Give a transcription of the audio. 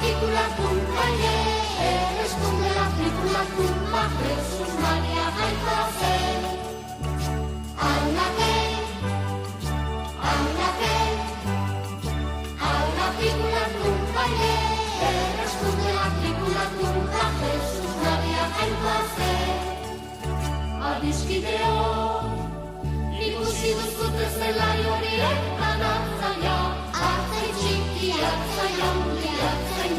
Picula tumba, responde la picula tumba, Jesús, María, y José. Ahora picula tumba, responde la picula tumba, Jesús, María, y José. Adiskideo, ikusi duzute zelai horiek, anatzaia, atzai txiki, atzai handi, atzai